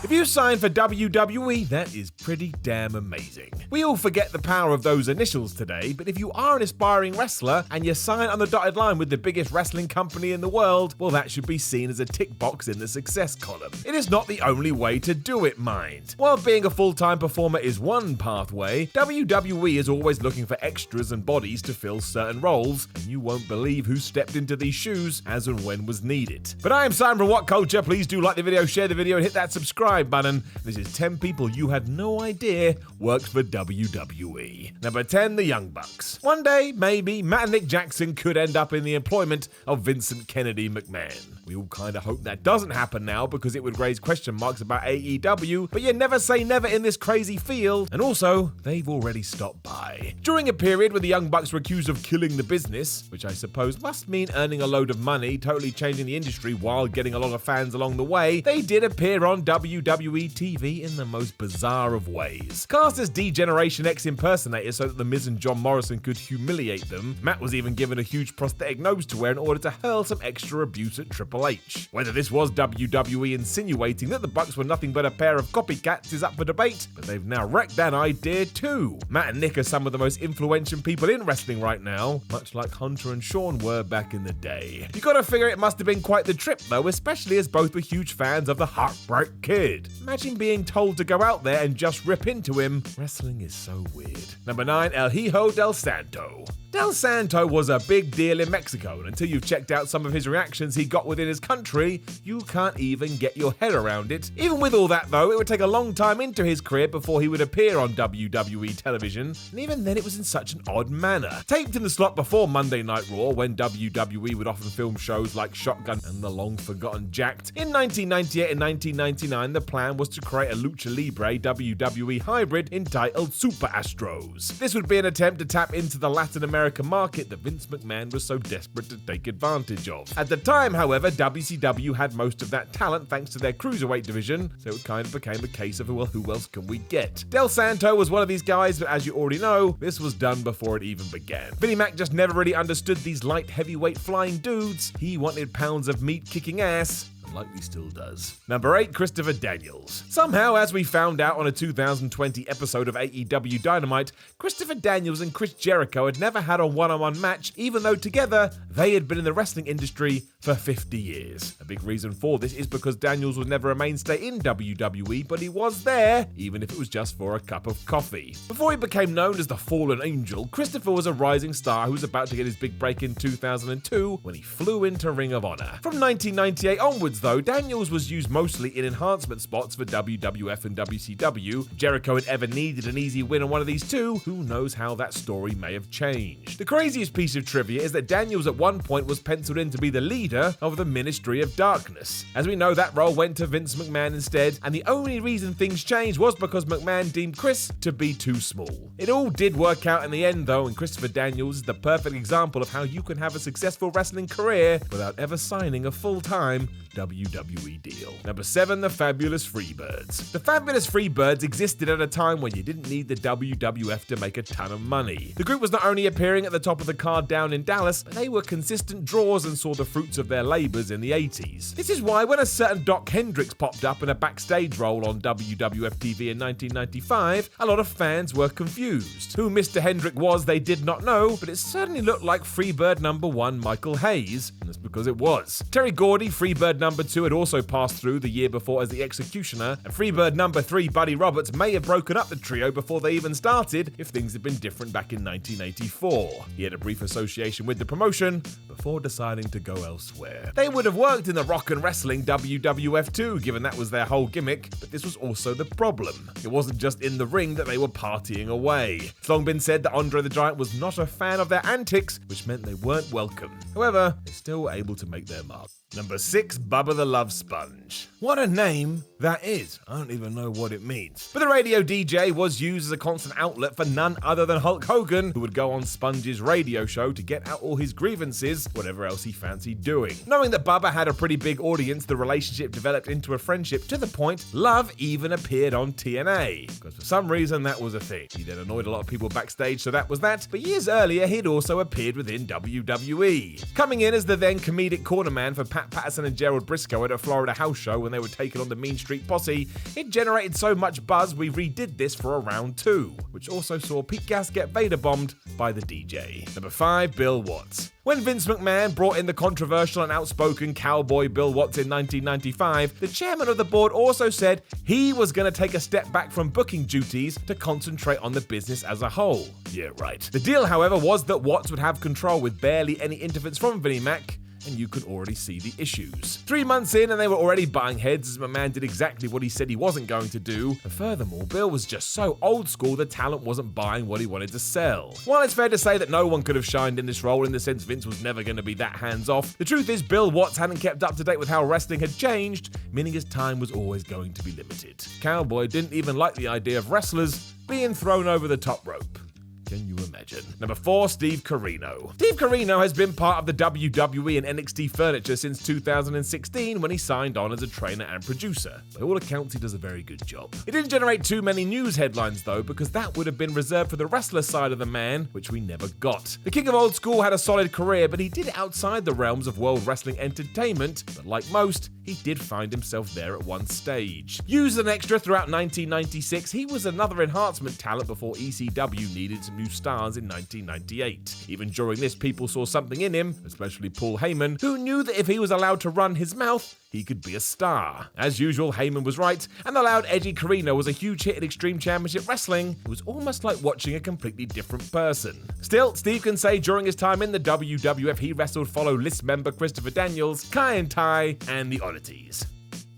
If you sign for WWE, that is pretty damn amazing. We all forget the power of those initials today, but if you are an aspiring wrestler and you sign on the dotted line with the biggest wrestling company in the world, well, that should be seen as a tick box in the success column. It is not the only way to do it, mind. While being a full-time performer is one pathway, WWE is always looking for extras and bodies to fill certain roles, and you won't believe who stepped into these shoes as and when was needed. But I am Simon from What Culture. Please do like the video, share the video, and hit that subscribe button. This is 10 people you had no idea worked for WWE. Number 10, the Young Bucks. One day, maybe, Matt and Nick Jackson could end up in the employment of Vincent Kennedy McMahon. We all kind of hope that doesn't happen now because it would raise question marks about AEW, but you never say never in this crazy field, and also, they've already stopped by. During a period where the Young Bucks were accused of killing the business, which I suppose must mean earning a load of money, totally changing the industry while getting a lot of fans along the way, they did appear on WWE TV in the most bizarre of ways. Cast as D-Generation X impersonators so that The Miz and John Morrison could humiliate them, Matt was even given a huge prosthetic nose to wear in order to hurl some extra abuse at Triple H. Whether this was WWE insinuating that the Bucks were nothing but a pair of copycats is up for debate, but they've now wrecked that idea too. Matt and Nick are some of the most influential people in wrestling right now, much like Hunter and Sean were back in the day. You gotta figure it must have been quite the trip though, especially as both were huge fans of the Heartbreak Kid. Imagine being told to go out there and just rip into him. Wrestling is so weird. Number 9, El Hijo del Santo. Del Santo was a big deal in Mexico, and until you've checked out some of his reactions he got within his country, you can't even get your head around it. Even with all that though, it would take a long time into his career before he would appear on WWE television, and even then it was in such an odd manner. Taped in the slot before Monday Night Raw, when WWE would often film shows like Shotgun and the long-forgotten Jacked, in 1998 and 1999 the plan was to create a Lucha Libre WWE hybrid entitled Super Astros. This would be an attempt to tap into the Latin American market that Vince McMahon was so desperate to take advantage of. At the time, however, WCW had most of that talent thanks to their cruiserweight division, so it kind of became a case of, well, who else can we get? Del Santo was one of these guys, but as you already know, this was done before it even began. Vinnie Mac just never really understood these light heavyweight flying dudes. He wanted pounds of meat kicking ass, likely still does. Number 8, Christopher Daniels. Somehow, as we found out on a 2020 episode of AEW Dynamite, Christopher Daniels and Chris Jericho had never had a one-on-one match, even though together they had been in the wrestling industry for 50 years. A big reason for this is because Daniels was never a mainstay in WWE, but he was there, even if it was just for a cup of coffee. Before he became known as the Fallen Angel, Christopher was a rising star who was about to get his big break in 2002 when he flew into Ring of Honor. From 1998 onwards, though, Daniels was used mostly in enhancement spots for WWF and WCW. Jericho had ever needed an easy win on one of these two. Who knows how that story may have changed. The craziest piece of trivia is that Daniels at one point was penciled in to be the leader of the Ministry of Darkness. As we know, that role went to Vince McMahon instead, and the only reason things changed was because McMahon deemed Chris to be too small. It all did work out in the end though, and Christopher Daniels is the perfect example of how you can have a successful wrestling career without ever signing a full-time WWE deal. Number 7, the Fabulous Freebirds. The Fabulous Freebirds existed at a time when you didn't need the WWF to make a ton of money. The group was not only appearing at the top of the card down in Dallas, but they were consistent draws and saw the fruits of their labors in the 80s. This is why when a certain Doc Hendricks popped up in a backstage role on WWF TV in 1995, a lot of fans were confused. Who Mr. Hendrick was, they did not know, but it certainly looked like Freebird number 1 Michael Hayes, and that's because it was. Terry Gordy, Freebird number 2, had also passed through the year before as the Executioner, and Freebird number 3 Buddy Roberts may have broken up the trio before they even started if things had been different back in 1984. He had a brief association with the promotion before deciding to go elsewhere. They would have worked in the rock and wrestling WWF too, given that was their whole gimmick, but this was also the problem. It wasn't just in the ring that they were partying away. It's long been said that Andre the Giant was not a fan of their antics, which meant they weren't welcome. However, they're still able to make their mark. Number 6, Bubba the Love Sponge. What a name that is. I don't even know what it means. But the radio DJ was used as a constant outlet for none other than Hulk Hogan, who would go on Sponge's radio show to get out all his grievances, whatever else he fancied doing. Knowing that Bubba had a pretty big audience, the relationship developed into a friendship to the point Love even appeared on TNA. Because for some reason that was a thing. He then annoyed a lot of people backstage, so that was that. But years earlier, he'd also appeared within WWE. Coming in as the then comedic cornerman for Pat Patterson and Gerald Briscoe at a Florida house show when they were taking on the Mean Street Street Posse, it generated so much buzz we redid this for a round 2, which also saw Pete Gas get Vader bombed by the DJ. Number 5, Bill Watts. When Vince McMahon brought in the controversial and outspoken cowboy Bill Watts in 1995, the chairman of the board also said he was going to take a step back from booking duties to concentrate on the business as a whole. Yeah, right. The deal, however, was that Watts would have control with barely any interference from Vinnie Mac, and you could already see the issues. 3 months in and they were already butting heads as McMahon did exactly what he said he wasn't going to do, and furthermore, Bill was just so old school the talent wasn't buying what he wanted to sell. While it's fair to say that no one could have shined in this role in the sense Vince was never going to be that hands-off, the truth is Bill Watts hadn't kept up to date with how wrestling had changed, meaning his time was always going to be limited. Cowboy didn't even like the idea of wrestlers being thrown over the top rope. Can you imagine? Number 4, Steve Corino. Steve Corino has been part of the WWE and NXT furniture since 2016 when he signed on as a trainer and producer. By all accounts, he does a very good job. It didn't generate too many news headlines though, because that would have been reserved for the wrestler side of the man, which we never got. The King of Old School had a solid career, but he did it outside the realms of world wrestling entertainment, but like most, he did find himself there at one stage. Used as an extra throughout 1996, he was another enhancement talent before ECW needed some new stars in 1998. Even during this, people saw something in him, especially Paul Heyman, who knew that if he was allowed to run his mouth, he could be a star. As usual, Heyman was right, and allowed Eddie Corino was a huge hit in Extreme Championship Wrestling. It was almost like watching a completely different person. Still, Steve can say during his time in the WWF, he wrestled fellow list member Christopher Daniels, Kai and Tai, and the Oddities.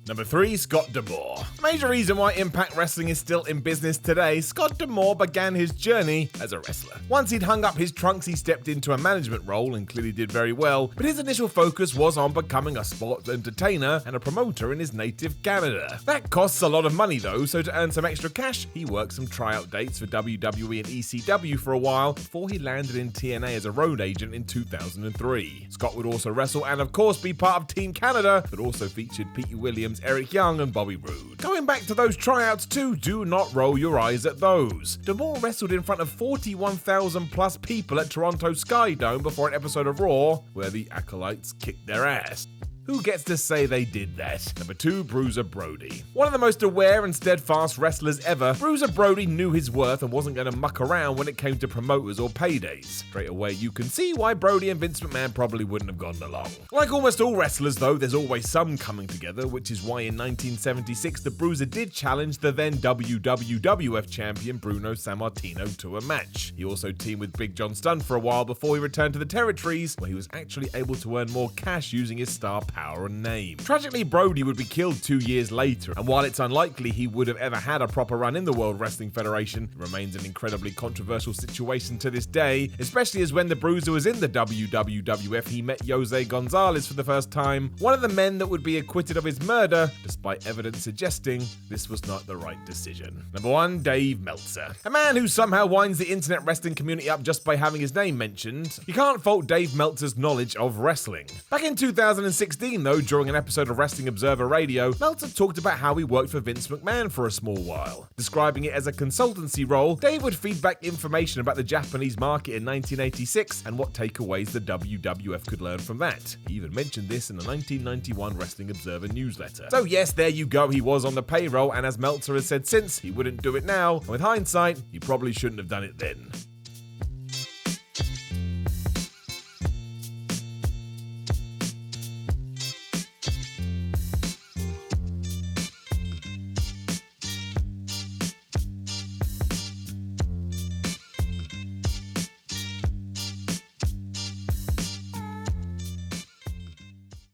Number 3, Scott D'Amore. Major reason why Impact Wrestling is still in business today, Scott D'Amore began his journey as a wrestler. Once he'd hung up his trunks, he stepped into a management role and clearly did very well, but his initial focus was on becoming a sports entertainer and a promoter in his native Canada. That costs a lot of money though, so to earn some extra cash, he worked some tryout dates for WWE and ECW for a while before he landed in TNA as a road agent in 2003. Scott would also wrestle and of course be part of Team Canada, but also featured Pete Williams, Eric Young, and Bobby Roode. Going back to those tryouts too, do not roll your eyes at those. D'Amore wrestled in front of 41,000 plus people at Toronto Sky Dome before an episode of Raw, where the Acolytes kicked their ass. Who gets to say they did that? Number 2, Bruiser Brody. One of the most aware and steadfast wrestlers ever, Bruiser Brody knew his worth and wasn't going to muck around when it came to promoters or paydays. Straight away, you can see why Brody and Vince McMahon probably wouldn't have gone along. Like almost all wrestlers though, there's always some coming together, which is why in 1976 the Bruiser did challenge the then WWF champion Bruno Sammartino to a match. He also teamed with Big John Studd for a while before he returned to the territories, where he was actually able to earn more cash using his star power and name. Tragically, Brody would be killed 2 years later, and while it's unlikely he would have ever had a proper run in the World Wrestling Federation, it remains an incredibly controversial situation to this day, especially as when the Bruiser was in the WWF, he met Jose Gonzalez for the first time, one of the men that would be acquitted of his murder, despite evidence suggesting this was not the right decision. Number 1, Dave Meltzer. A man who somehow winds the internet wrestling community up just by having his name mentioned. You can't fault Dave Meltzer's knowledge of wrestling. Back in 2016 though, during an episode of Wrestling Observer Radio, Meltzer talked about how he worked for Vince McMahon for a small while. Describing it as a consultancy role, Dave would feed back information about the Japanese market in 1986 and what takeaways the WWF could learn from that. He even mentioned this in the 1991 Wrestling Observer newsletter. So yes, there you go, he was on the payroll, and as Meltzer has said since, he wouldn't do it now, and with hindsight, he probably shouldn't have done it then.